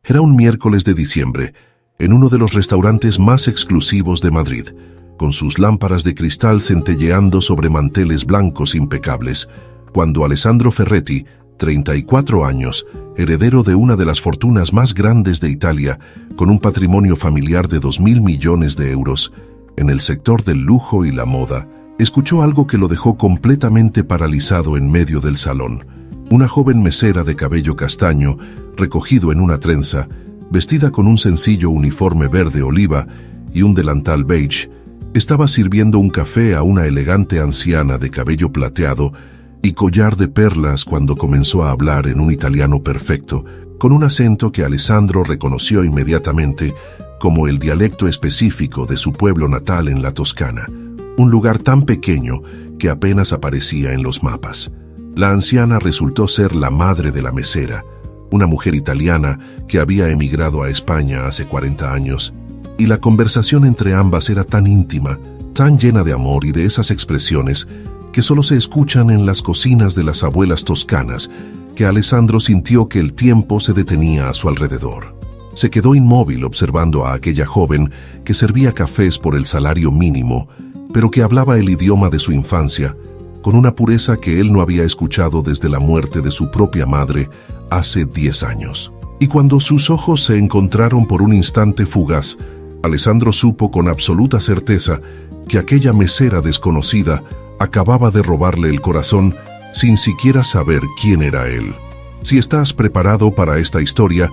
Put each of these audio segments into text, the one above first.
Era un miércoles de diciembre, en uno de los restaurantes más exclusivos de Madrid, con sus lámparas de cristal centelleando sobre manteles blancos impecables, cuando Alessandro Ferretti, 34 años, heredero de una de las fortunas más grandes de Italia, con un patrimonio familiar de 2.000 millones de euros, en el sector del lujo y la moda, escuchó algo que lo dejó completamente paralizado en medio del salón. Una joven mesera de cabello castaño, recogido en una trenza, vestida con un sencillo uniforme verde oliva y un delantal beige, estaba sirviendo un café a una elegante anciana de cabello plateado y collar de perlas cuando comenzó a hablar en un italiano perfecto, con un acento que Alessandro reconoció inmediatamente como el dialecto específico de su pueblo natal en la Toscana, un lugar tan pequeño que apenas aparecía en los mapas. La anciana resultó ser la madre de la mesera, una mujer italiana que había emigrado a España hace 40 años, y la conversación entre ambas era tan íntima, tan llena de amor y de esas expresiones que solo se escuchan en las cocinas de las abuelas toscanas, que Alessandro sintió que el tiempo se detenía a su alrededor. Se quedó inmóvil observando a aquella joven que servía cafés por el salario mínimo, pero que hablaba el idioma de su infancia, con una pureza que él no había escuchado desde la muerte de su propia madre hace 10 años. Y cuando sus ojos se encontraron por un instante fugaz, Alessandro supo con absoluta certeza que aquella mesera desconocida acababa de robarle el corazón sin siquiera saber quién era él. Si estás preparado para esta historia,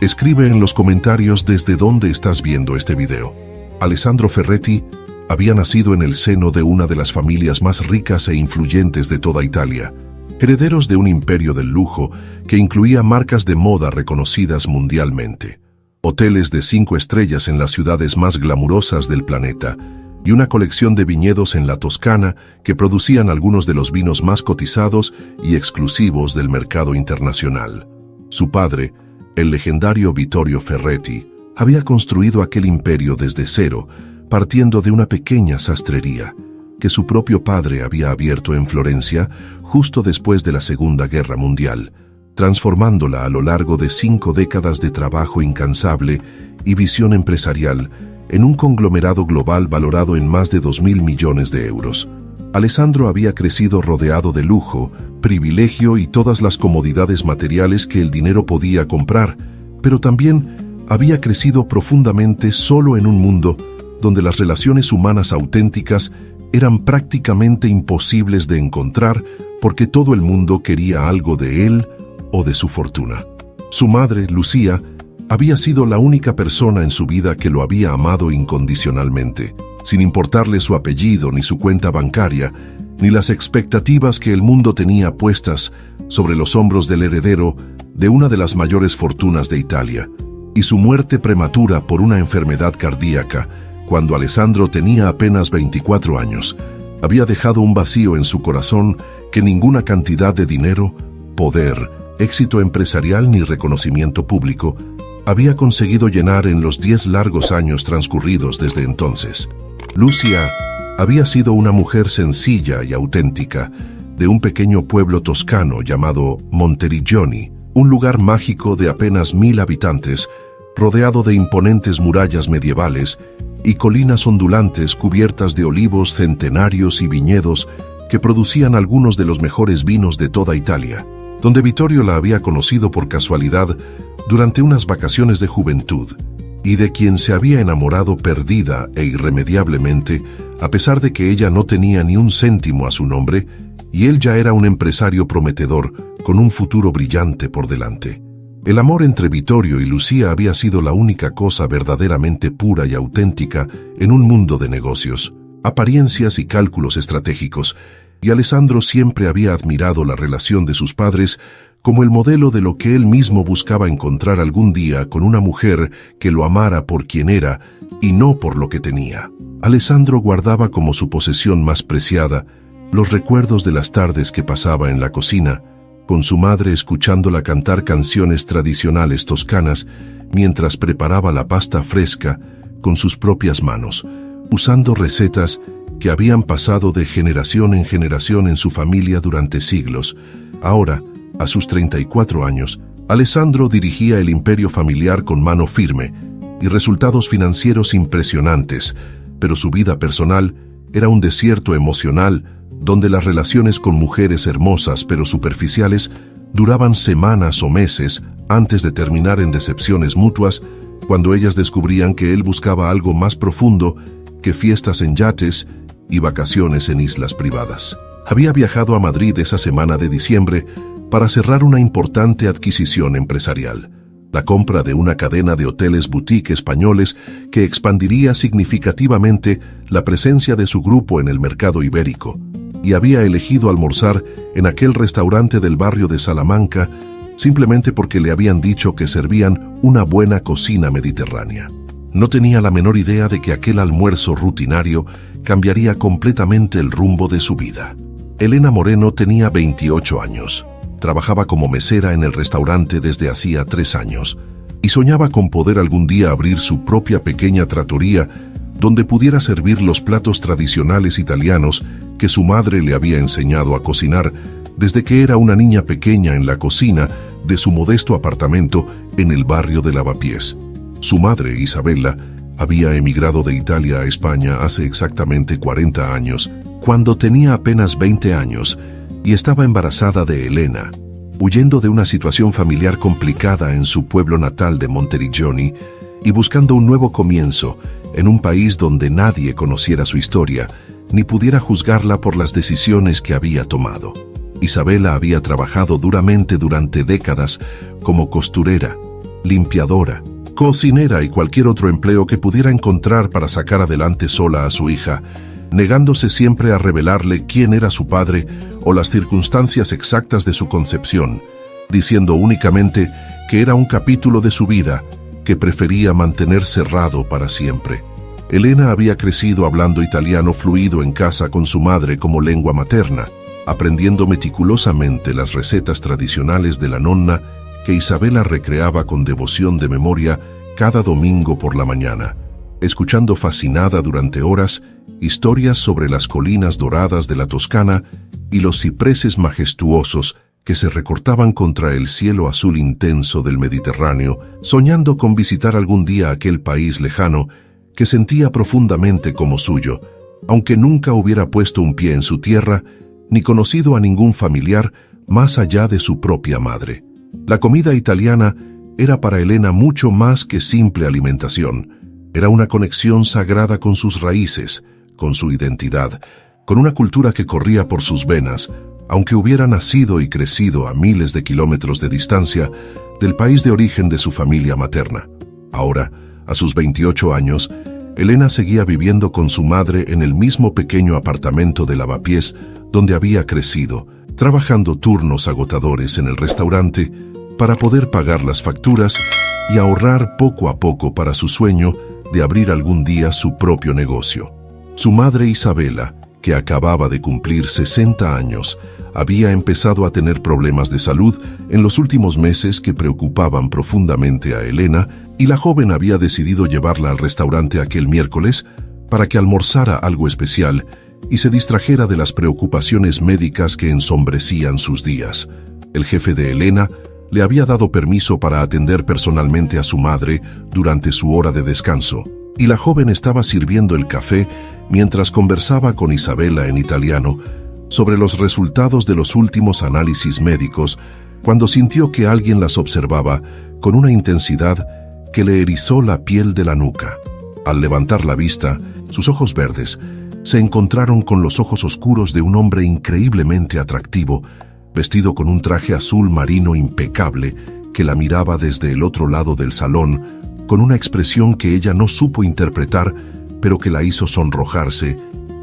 escribe en los comentarios desde dónde estás viendo este video. Alessandro Ferretti había nacido en el seno de una de las familias más ricas e influyentes de toda Italia, herederos de un imperio del lujo que incluía marcas de moda reconocidas mundialmente, hoteles de 5 estrellas en las ciudades más glamurosas del planeta y una colección de viñedos en la Toscana que producían algunos de los vinos más cotizados y exclusivos del mercado internacional. Su padre, el legendario Vittorio Ferretti, había construido aquel imperio desde cero, partiendo de una pequeña sastrería que su propio padre había abierto en Florencia justo después de la Segunda Guerra Mundial, transformándola a lo largo de 5 décadas de trabajo incansable y visión empresarial en un conglomerado global valorado en más de 2.000 millones de euros. Alessandro había crecido rodeado de lujo, privilegio y todas las comodidades materiales que el dinero podía comprar, pero también había crecido profundamente solo en un mundo donde las relaciones humanas auténticas eran prácticamente imposibles de encontrar porque todo el mundo quería algo de él o de su fortuna. Su madre, Lucía, había sido la única persona en su vida que lo había amado incondicionalmente, sin importarle su apellido ni su cuenta bancaria, ni las expectativas que el mundo tenía puestas sobre los hombros del heredero de una de las mayores fortunas de Italia, y su muerte prematura por una enfermedad cardíaca, cuando Alessandro tenía apenas 24 años, había dejado un vacío en su corazón que ninguna cantidad de dinero, poder, éxito empresarial ni reconocimiento público había conseguido llenar en los 10 largos años transcurridos desde entonces. Lucia había sido una mujer sencilla y auténtica, de un pequeño pueblo toscano llamado Monteriggioni, un lugar mágico de apenas 1.000 habitantes, rodeado de imponentes murallas medievales y colinas ondulantes cubiertas de olivos centenarios y viñedos que producían algunos de los mejores vinos de toda Italia, donde Vittorio la había conocido por casualidad durante unas vacaciones de juventud, y de quien se había enamorado perdida e irremediablemente, a pesar de que ella no tenía ni un céntimo a su nombre, y él ya era un empresario prometedor con un futuro brillante por delante. El amor entre Vittorio y Lucía había sido la única cosa verdaderamente pura y auténtica en un mundo de negocios, apariencias y cálculos estratégicos, y Alessandro siempre había admirado la relación de sus padres como el modelo de lo que él mismo buscaba encontrar algún día con una mujer que lo amara por quien era y no por lo que tenía. Alessandro guardaba como su posesión más preciada los recuerdos de las tardes que pasaba en la cocina, con su madre escuchándola cantar canciones tradicionales toscanas mientras preparaba la pasta fresca con sus propias manos, usando recetas que habían pasado de generación en su familia durante siglos. Ahora, a sus 34 años, Alessandro dirigía el imperio familiar con mano firme y resultados financieros impresionantes, pero su vida personal era un desierto emocional donde las relaciones con mujeres hermosas pero superficiales duraban semanas o meses antes de terminar en decepciones mutuas, cuando ellas descubrían que él buscaba algo más profundo que fiestas en yates y vacaciones en islas privadas. Había viajado a Madrid esa semana de diciembre para cerrar una importante adquisición empresarial, la compra de una cadena de hoteles boutique españoles que expandiría significativamente la presencia de su grupo en el mercado ibérico, y había elegido almorzar en aquel restaurante del barrio de Salamanca simplemente porque le habían dicho que servían una buena cocina mediterránea. No tenía la menor idea de que aquel almuerzo rutinario cambiaría completamente el rumbo de su vida. Elena Moreno tenía 28 años. Trabajaba como mesera en el restaurante desde hacía 3 años y soñaba con poder algún día abrir su propia pequeña trattoria donde pudiera servir los platos tradicionales italianos que su madre le había enseñado a cocinar desde que era una niña pequeña en la cocina de su modesto apartamento en el barrio de Lavapiés. Su madre, Isabella, había emigrado de Italia a España hace exactamente 40 años, cuando tenía apenas 20 años, y estaba embarazada de Elena. Huyendo de una situación familiar complicada en su pueblo natal de Monteriggioni y buscando un nuevo comienzo en un país donde nadie conociera su historia ni pudiera juzgarla por las decisiones que había tomado. Isabella había trabajado duramente durante décadas como costurera, limpiadora, cocinera y cualquier otro empleo que pudiera encontrar para sacar adelante sola a su hija, negándose siempre a revelarle quién era su padre o las circunstancias exactas de su concepción, diciendo únicamente que era un capítulo de su vida que prefería mantener cerrado para siempre. Elena había crecido hablando italiano fluido en casa con su madre como lengua materna, aprendiendo meticulosamente las recetas tradicionales de la nonna que Isabella recreaba con devoción de memoria cada domingo por la mañana, escuchando fascinada durante horas historias sobre las colinas doradas de la Toscana y los cipreses majestuosos que se recortaban contra el cielo azul intenso del Mediterráneo, soñando con visitar algún día aquel país lejano que sentía profundamente como suyo, aunque nunca hubiera puesto un pie en su tierra ni conocido a ningún familiar más allá de su propia madre. La comida italiana era para Elena mucho más que simple alimentación. Era una conexión sagrada con sus raíces, con su identidad, con una cultura que corría por sus venas, aunque hubiera nacido y crecido a miles de kilómetros de distancia del país de origen de su familia materna. Ahora, a sus 28 años, Elena seguía viviendo con su madre en el mismo pequeño apartamento de Lavapiés donde había crecido, trabajando turnos agotadores en el restaurante para poder pagar las facturas y ahorrar poco a poco para su sueño de abrir algún día su propio negocio. Su madre Isabella, que acababa de cumplir 60 años, había empezado a tener problemas de salud en los últimos meses que preocupaban profundamente a Elena, y la joven había decidido llevarla al restaurante aquel miércoles para que almorzara algo especial y se distrajera de las preocupaciones médicas que ensombrecían sus días. El jefe de Elena le había dado permiso para atender personalmente a su madre durante su hora de descanso, y la joven estaba sirviendo el café mientras conversaba con Isabella en italiano sobre los resultados de los últimos análisis médicos, cuando sintió que alguien las observaba con una intensidad que le erizó la piel de la nuca. Al levantar la vista, sus ojos verdes se encontraron con los ojos oscuros de un hombre increíblemente atractivo, vestido con un traje azul marino impecable, que la miraba desde el otro lado del salón, con una expresión que ella no supo interpretar, pero que la hizo sonrojarse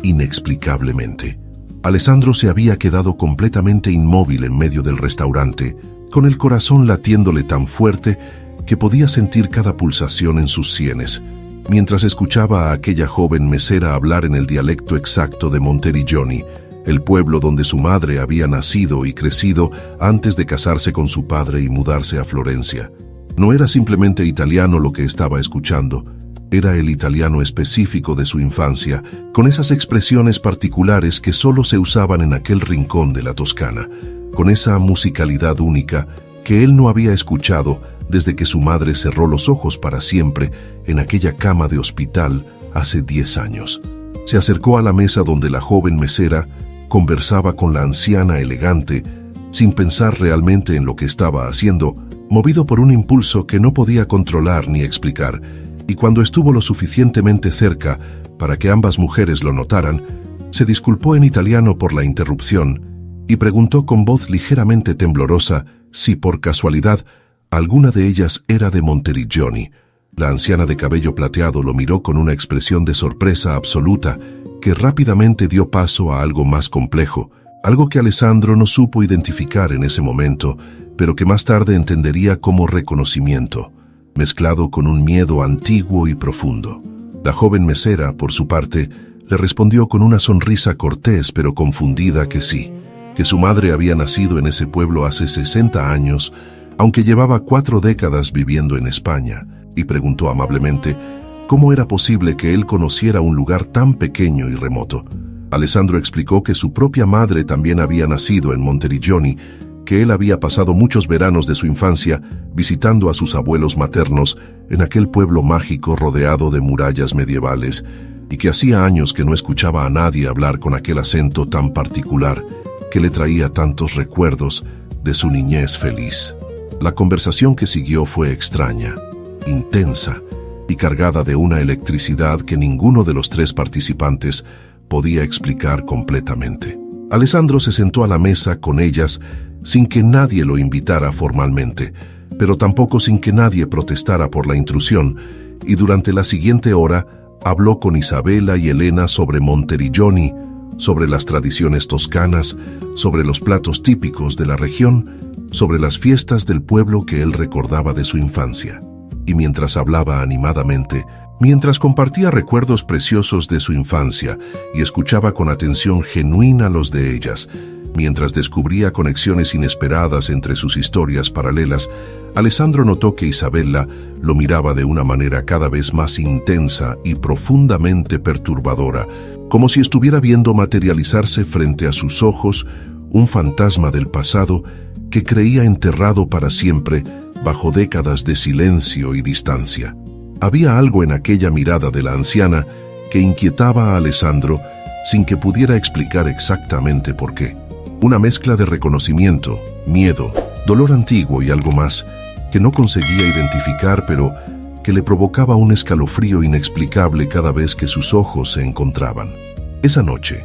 inexplicablemente. Alessandro se había quedado completamente inmóvil en medio del restaurante, con el corazón latiéndole tan fuerte que podía sentir cada pulsación en sus sienes, mientras escuchaba a aquella joven mesera hablar en el dialecto exacto de Monteriggioni, el pueblo donde su madre había nacido y crecido antes de casarse con su padre y mudarse a Florencia. No era simplemente italiano lo que estaba escuchando, era el italiano específico de su infancia, con esas expresiones particulares que solo se usaban en aquel rincón de la Toscana, con esa musicalidad única que él no había escuchado desde que su madre cerró los ojos para siempre en aquella cama de hospital hace 10 años. Se acercó a la mesa donde la joven mesera conversaba con la anciana elegante, sin pensar realmente en lo que estaba haciendo, movido por un impulso que no podía controlar ni explicar, y cuando estuvo lo suficientemente cerca para que ambas mujeres lo notaran, se disculpó en italiano por la interrupción y preguntó con voz ligeramente temblorosa si por casualidad alguna de ellas era de Monteriggioni. La anciana de cabello plateado lo miró con una expresión de sorpresa absoluta que rápidamente dio paso a algo más complejo, algo que Alessandro no supo identificar en ese momento, pero que más tarde entendería como reconocimiento, mezclado con un miedo antiguo y profundo. La joven mesera, por su parte, le respondió con una sonrisa cortés pero confundida que sí, que su madre había nacido en ese pueblo hace 60 años, aunque llevaba 4 décadas viviendo en España, y preguntó amablemente cómo era posible que él conociera un lugar tan pequeño y remoto. Alessandro explicó que su propia madre también había nacido en Monteriggioni, que él había pasado muchos veranos de su infancia visitando a sus abuelos maternos en aquel pueblo mágico rodeado de murallas medievales, y que hacía años que no escuchaba a nadie hablar con aquel acento tan particular que le traía tantos recuerdos de su niñez feliz. La conversación que siguió fue extraña, intensa y cargada de una electricidad que ninguno de los 3 participantes podía explicar completamente. Alessandro se sentó a la mesa con ellas sin que nadie lo invitara formalmente, pero tampoco sin que nadie protestara por la intrusión, y durante la siguiente hora habló con Isabela y Elena sobre Monteriggioni, sobre las tradiciones toscanas, sobre los platos típicos de la región, sobre las fiestas del pueblo que él recordaba de su infancia. Y mientras hablaba animadamente, mientras compartía recuerdos preciosos de su infancia y escuchaba con atención genuina los de ellas, mientras descubría conexiones inesperadas entre sus historias paralelas, Alessandro notó que Isabella lo miraba de una manera cada vez más intensa y profundamente perturbadora, como si estuviera viendo materializarse frente a sus ojos un fantasma del pasado que creía enterrado para siempre bajo décadas de silencio y distancia. Había algo en aquella mirada de la anciana que inquietaba a Alessandro sin que pudiera explicar exactamente por qué. Una mezcla de reconocimiento, miedo, dolor antiguo y algo más que no conseguía identificar, pero que le provocaba un escalofrío inexplicable cada vez que sus ojos se encontraban. Esa noche,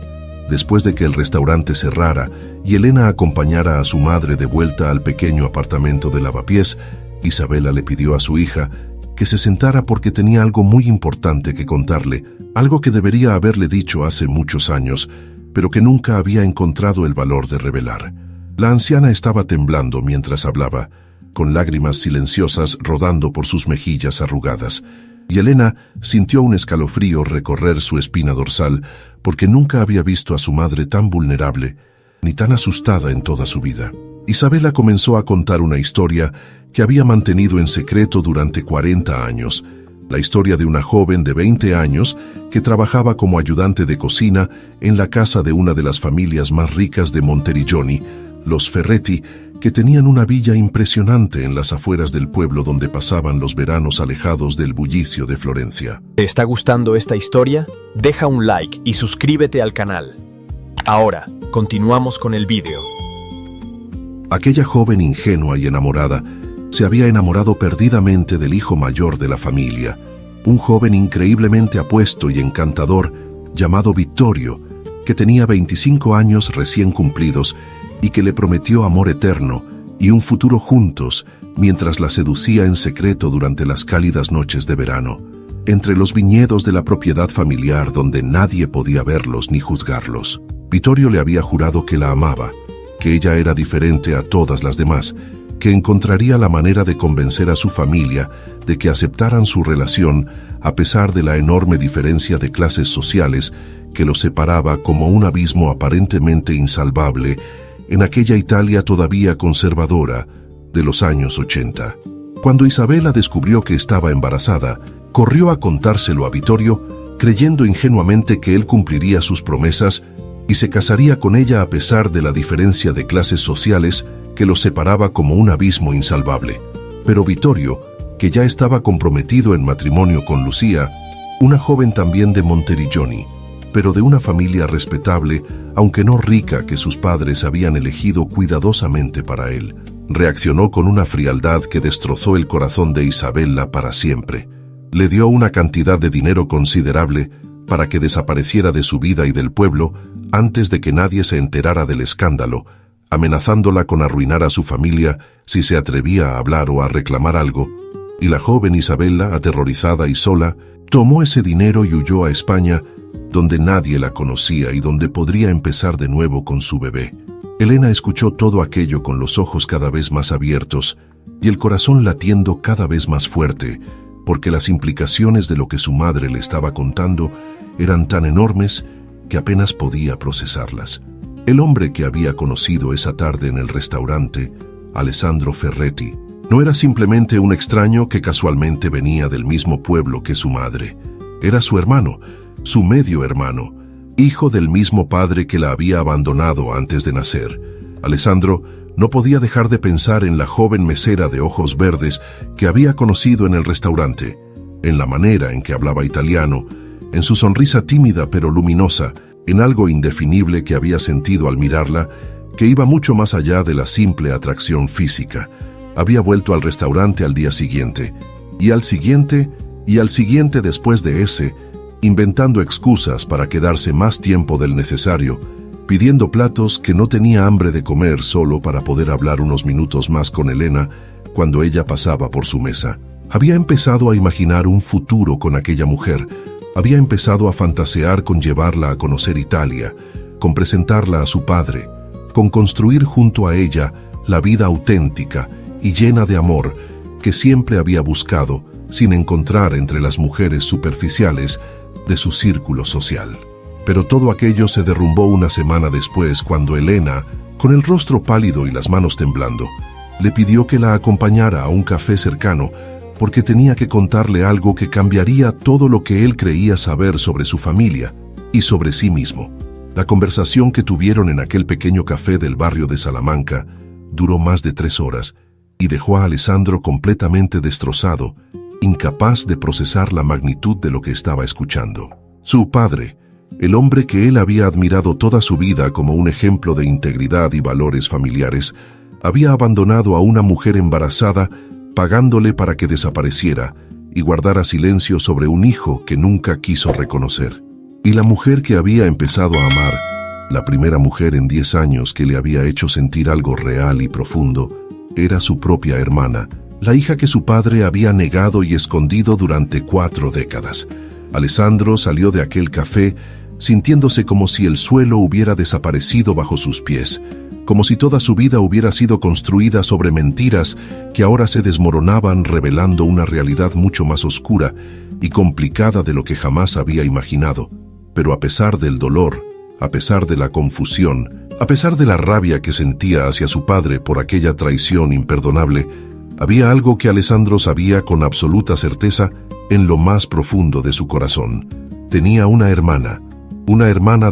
después de que el restaurante cerrara y Elena acompañara a su madre de vuelta al pequeño apartamento de lavapiés, Isabela le pidió a su hija que se sentara porque tenía algo muy importante que contarle, algo que debería haberle dicho hace muchos años, pero que nunca había encontrado el valor de revelar. La anciana estaba temblando mientras hablaba, con lágrimas silenciosas rodando por sus mejillas arrugadas, y Elena sintió un escalofrío recorrer su espina dorsal porque nunca había visto a su madre tan vulnerable ni tan asustada en toda su vida. Isabela comenzó a contar una historia que había mantenido en secreto durante 40 años, la historia de una joven de 20 años que trabajaba como ayudante de cocina en la casa de una de las familias más ricas de Monteriggioni, los Ferretti, que tenían una villa impresionante en las afueras del pueblo donde pasaban los veranos alejados del bullicio de Florencia. ¿Te está gustando esta historia? Deja un like y suscríbete al canal. Ahora, continuamos con el vídeo. Aquella joven ingenua y enamorada se había enamorado perdidamente del hijo mayor de la familia, un joven increíblemente apuesto y encantador llamado Vittorio, que tenía 25 años recién cumplidos y que le prometió amor eterno y un futuro juntos mientras la seducía en secreto durante las cálidas noches de verano, entre los viñedos de la propiedad familiar donde nadie podía verlos ni juzgarlos. Vittorio le había jurado que la amaba, que ella era diferente a todas las demás, que encontraría la manera de convencer a su familia de que aceptaran su relación a pesar de la enorme diferencia de clases sociales que los separaba como un abismo aparentemente insalvable en aquella Italia todavía conservadora de los años 80. Cuando Isabela descubrió que estaba embarazada, corrió a contárselo a Vittorio, creyendo ingenuamente que él cumpliría sus promesas y se casaría con ella a pesar de la diferencia de clases sociales que los separaba como un abismo insalvable. Pero Vittorio, que ya estaba comprometido en matrimonio con Lucía, una joven también de Monteriggioni, pero de una familia respetable, aunque no rica, que sus padres habían elegido cuidadosamente para él, reaccionó con una frialdad que destrozó el corazón de Isabella para siempre. Le dio una cantidad de dinero considerable para que desapareciera de su vida y del pueblo antes de que nadie se enterara del escándalo, amenazándola con arruinar a su familia si se atrevía a hablar o a reclamar algo, y la joven Isabella, aterrorizada y sola, tomó ese dinero y huyó a España, donde nadie la conocía y donde podría empezar de nuevo con su bebé. Elena escuchó todo aquello con los ojos cada vez más abiertos y el corazón latiendo cada vez más fuerte, porque las implicaciones de lo que su madre le estaba contando eran tan enormes que apenas podía procesarlas. El hombre que había conocido esa tarde en el restaurante, Alessandro Ferretti, no era simplemente un extraño que casualmente venía del mismo pueblo que su madre. Era su hermano, su medio hermano, hijo del mismo padre que la había abandonado antes de nacer. Alessandro no podía dejar de pensar en la joven mesera de ojos verdes que había conocido en el restaurante, en la manera en que hablaba italiano, en su sonrisa tímida pero luminosa, en algo indefinible que había sentido al mirarla, que iba mucho más allá de la simple atracción física. Había vuelto al restaurante al día siguiente, y al siguiente después de ese, inventando excusas para quedarse más tiempo del necesario, pidiendo platos que no tenía hambre de comer solo para poder hablar unos minutos más con Elena cuando ella pasaba por su mesa. Había empezado a imaginar un futuro con aquella mujer, había empezado a fantasear con llevarla a conocer Italia, con presentarla a su padre, con construir junto a ella la vida auténtica y llena de amor que siempre había buscado sin encontrar entre las mujeres superficiales de su círculo social. Pero todo aquello se derrumbó una semana después cuando Elena, con el rostro pálido y las manos temblando, le pidió que la acompañara a un café cercano porque tenía que contarle algo que cambiaría todo lo que él creía saber sobre su familia y sobre sí mismo. La conversación que tuvieron en aquel pequeño café del barrio de Salamanca duró más de 3 horas y dejó a Alessandro completamente destrozado, incapaz de procesar la magnitud de lo que estaba escuchando. Su padre, el hombre que él había admirado toda su vida como un ejemplo de integridad y valores familiares, había abandonado a una mujer embarazada, pagándole para que desapareciera y guardara silencio sobre un hijo que nunca quiso reconocer. Y la mujer que había empezado a amar, la primera mujer en 10 años que le había hecho sentir algo real y profundo, era su propia hermana, la hija que su padre había negado y escondido durante 4 décadas. Alessandro salió de aquel café sintiéndose como si el suelo hubiera desaparecido bajo sus pies, como si toda su vida hubiera sido construida sobre mentiras que ahora se desmoronaban revelando una realidad mucho más oscura y complicada de lo que jamás había imaginado. Pero a pesar del dolor, a pesar de la confusión, a pesar de la rabia que sentía hacia su padre por aquella traición imperdonable, había algo que Alessandro sabía con absoluta certeza en lo más profundo de su corazón. Tenía una hermana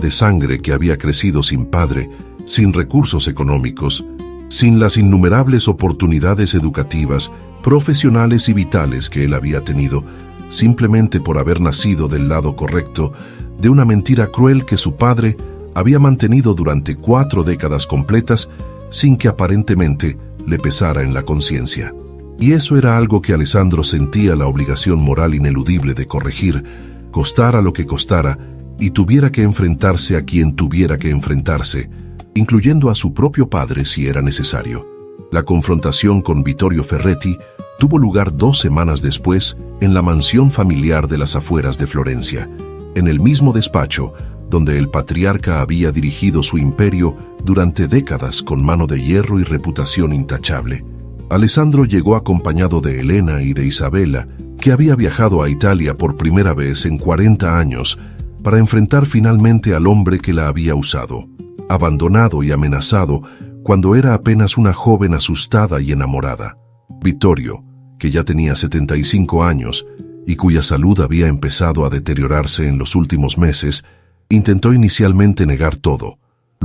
de sangre que había crecido sin padre, sin recursos económicos, sin las innumerables oportunidades educativas, profesionales y vitales que él había tenido, simplemente por haber nacido del lado correcto de una mentira cruel que su padre había mantenido durante 4 décadas completas sin que aparentemente le pesara en la conciencia. Y eso era algo que Alessandro sentía la obligación moral ineludible de corregir, costara lo que costara, y tuviera que enfrentarse a quien tuviera que enfrentarse, incluyendo a su propio padre si era necesario. La confrontación con Vittorio Ferretti tuvo lugar 2 semanas después en la mansión familiar de las afueras de Florencia, en el mismo despacho donde el patriarca había dirigido su imperio durante décadas con mano de hierro y reputación intachable. Alessandro llegó acompañado de Elena y de Isabella, que había viajado a Italia por primera vez en 40 años para enfrentar finalmente al hombre que la había usado, abandonado y amenazado cuando era apenas una joven asustada y enamorada. Vittorio, que ya tenía 75 años y cuya salud había empezado a deteriorarse en los últimos meses, intentó inicialmente negar todo.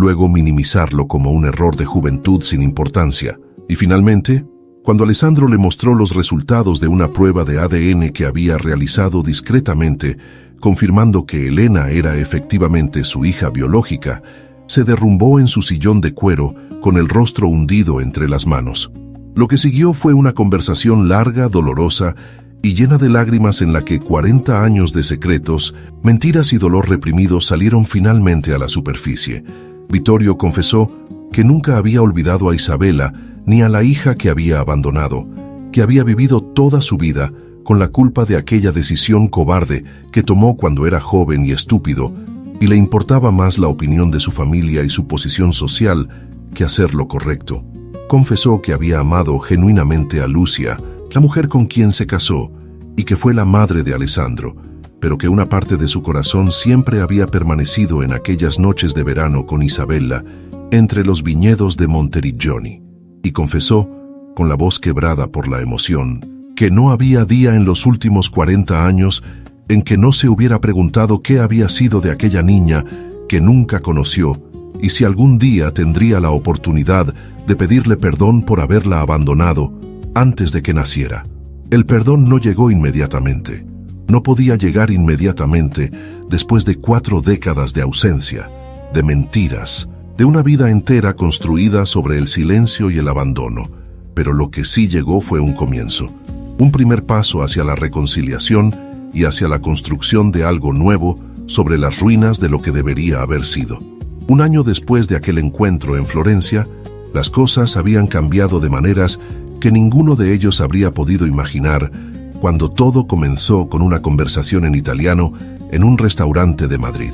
luego minimizarlo como un error de juventud sin importancia. Y finalmente, cuando Alessandro le mostró los resultados de una prueba de ADN que había realizado discretamente, confirmando que Elena era efectivamente su hija biológica, se derrumbó en su sillón de cuero con el rostro hundido entre las manos. Lo que siguió fue una conversación larga, dolorosa y llena de lágrimas en la que 40 años de secretos, mentiras y dolor reprimido salieron finalmente a la superficie. Vittorio confesó que nunca había olvidado a Isabella ni a la hija que había abandonado, que había vivido toda su vida con la culpa de aquella decisión cobarde que tomó cuando era joven y estúpido, y le importaba más la opinión de su familia y su posición social que hacer lo correcto. Confesó que había amado genuinamente a Lucia, la mujer con quien se casó, y que fue la madre de Alessandro, pero que una parte de su corazón siempre había permanecido en aquellas noches de verano con Isabella, entre los viñedos de Monteriggioni. Y confesó, con la voz quebrada por la emoción, que no había día en los últimos 40 años en que no se hubiera preguntado qué había sido de aquella niña que nunca conoció y si algún día tendría la oportunidad de pedirle perdón por haberla abandonado antes de que naciera. El perdón no llegó inmediatamente. No podía llegar inmediatamente después de 4 décadas de ausencia, de mentiras, de una vida entera construida sobre el silencio y el abandono. Pero lo que sí llegó fue un comienzo, un primer paso hacia la reconciliación y hacia la construcción de algo nuevo sobre las ruinas de lo que debería haber sido. Un año después de aquel encuentro en Florencia, las cosas habían cambiado de maneras que ninguno de ellos habría podido imaginar cuando todo comenzó con una conversación en italiano en un restaurante de Madrid.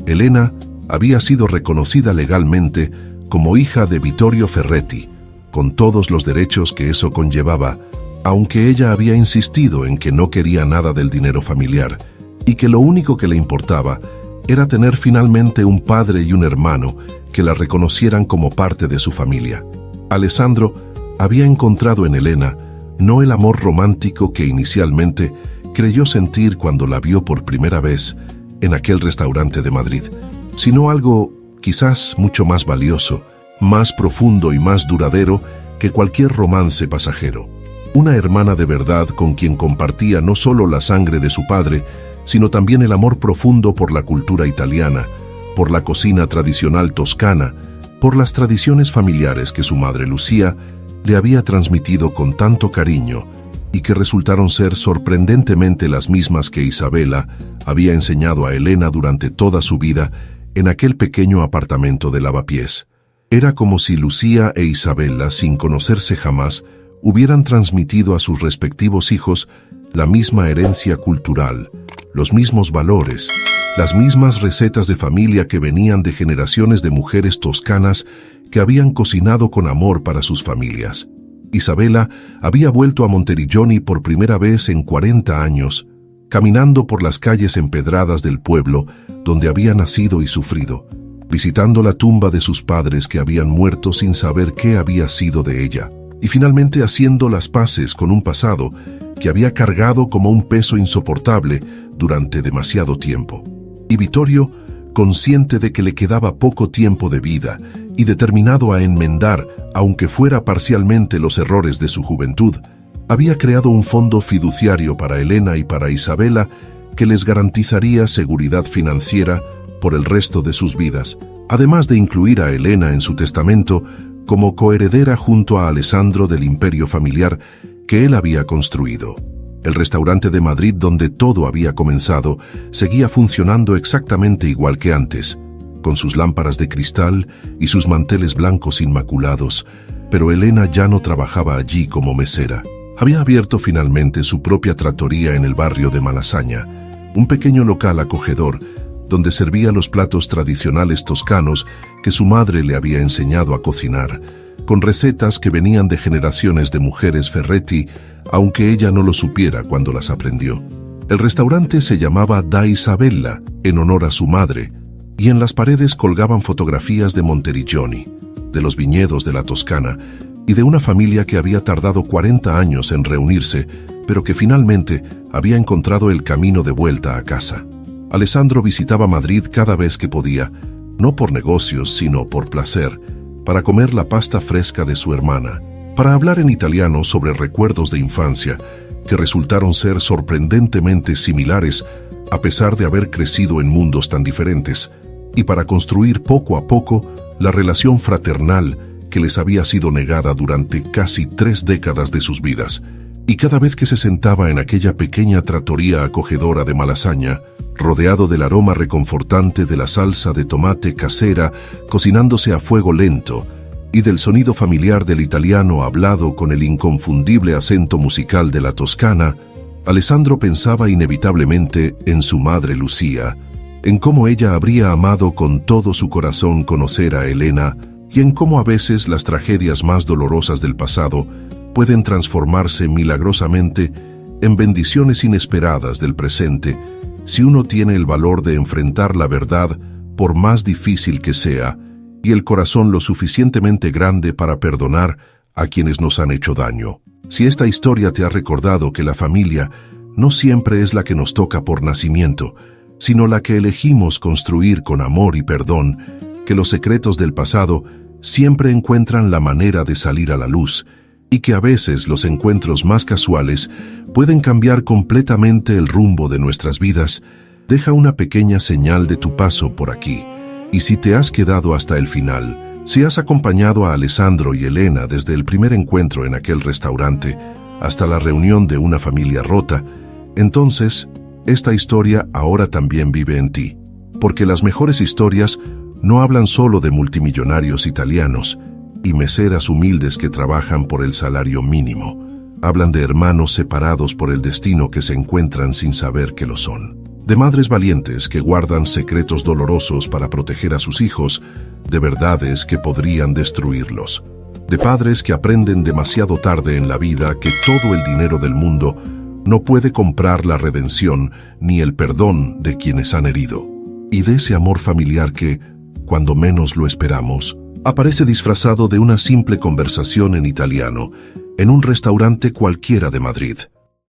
Elena había sido reconocida legalmente como hija de Vittorio Ferretti, con todos los derechos que eso conllevaba, aunque ella había insistido en que no quería nada del dinero familiar y que lo único que le importaba era tener finalmente un padre y un hermano que la reconocieran como parte de su familia. Alessandro había encontrado en Elena no el amor romántico que inicialmente creyó sentir cuando la vio por primera vez en aquel restaurante de Madrid, sino algo quizás mucho más valioso, más profundo y más duradero que cualquier romance pasajero. Una hermana de verdad con quien compartía no solo la sangre de su padre, sino también el amor profundo por la cultura italiana, por la cocina tradicional toscana, por las tradiciones familiares que su madre Lucia le había transmitido con tanto cariño y que resultaron ser sorprendentemente las mismas que Isabella había enseñado a Elena durante toda su vida en aquel pequeño apartamento de Lavapiés. Era como si Lucia e Isabella, sin conocerse jamás, hubieran transmitido a sus respectivos hijos la misma herencia cultural, los mismos valores, las mismas recetas de familia que venían de generaciones de mujeres toscanas que habían cocinado con amor para sus familias. Isabella había vuelto a Monteriggioni por primera vez en 40 años, caminando por las calles empedradas del pueblo donde había nacido y sufrido, visitando la tumba de sus padres que habían muerto sin saber qué había sido de ella, y finalmente haciendo las paces con un pasado que había cargado como un peso insoportable durante demasiado tiempo. Y Vittorio, consciente de que le quedaba poco tiempo de vida y determinado a enmendar, aunque fuera parcialmente, los errores de su juventud, había creado un fondo fiduciario para Elena y para Isabella que les garantizaría seguridad financiera por el resto de sus vidas, además de incluir a Elena en su testamento como coheredera junto a Alessandro del imperio familiar que él había construido. El restaurante de Madrid donde todo había comenzado seguía funcionando exactamente igual que antes, con sus lámparas de cristal y sus manteles blancos inmaculados, pero Elena ya no trabajaba allí como mesera. Había abierto finalmente su propia trattoria en el barrio de Malasaña, un pequeño local acogedor donde servía los platos tradicionales toscanos que su madre le había enseñado a cocinar, con recetas que venían de generaciones de mujeres Ferretti, aunque ella no lo supiera cuando las aprendió. El restaurante se llamaba Da Isabella, en honor a su madre, y en las paredes colgaban fotografías de Monteriggioni, de los viñedos de la Toscana y de una familia que había tardado 40 años en reunirse, pero que finalmente había encontrado el camino de vuelta a casa. Alessandro visitaba Madrid cada vez que podía, no por negocios, sino por placer, para comer la pasta fresca de su hermana, para hablar en italiano sobre recuerdos de infancia que resultaron ser sorprendentemente similares a pesar de haber crecido en mundos tan diferentes, y para construir poco a poco la relación fraternal que les había sido negada durante casi 3 décadas de sus vidas. Y cada vez que se sentaba en aquella pequeña trattoria acogedora de Malasaña, rodeado del aroma reconfortante de la salsa de tomate casera cocinándose a fuego lento y del sonido familiar del italiano hablado con el inconfundible acento musical de la Toscana, Alessandro pensaba inevitablemente en su madre Lucía, en cómo ella habría amado con todo su corazón conocer a Elena y en cómo a veces las tragedias más dolorosas del pasado pueden transformarse milagrosamente en bendiciones inesperadas del presente si uno tiene el valor de enfrentar la verdad por más difícil que sea y el corazón lo suficientemente grande para perdonar a quienes nos han hecho daño. Si esta historia te ha recordado que la familia no siempre es la que nos toca por nacimiento, sino la que elegimos construir con amor y perdón, que los secretos del pasado siempre encuentran la manera de salir a la luz, y que a veces los encuentros más casuales pueden cambiar completamente el rumbo de nuestras vidas, deja una pequeña señal de tu paso por aquí. Y si te has quedado hasta el final, si has acompañado a Alessandro y Elena desde el primer encuentro en aquel restaurante hasta la reunión de una familia rota, entonces esta historia ahora también vive en ti, porque las mejores historias no hablan solo de multimillonarios italianos y meseras humildes que trabajan por el salario mínimo. Hablan de hermanos separados por el destino que se encuentran sin saber que lo son. De madres valientes que guardan secretos dolorosos para proteger a sus hijos de verdades que podrían destruirlos. De padres que aprenden demasiado tarde en la vida que todo el dinero del mundo no puede comprar la redención ni el perdón de quienes han herido. Y de ese amor familiar que, cuando menos lo esperamos, aparece disfrazado de una simple conversación en italiano, en un restaurante cualquiera de Madrid.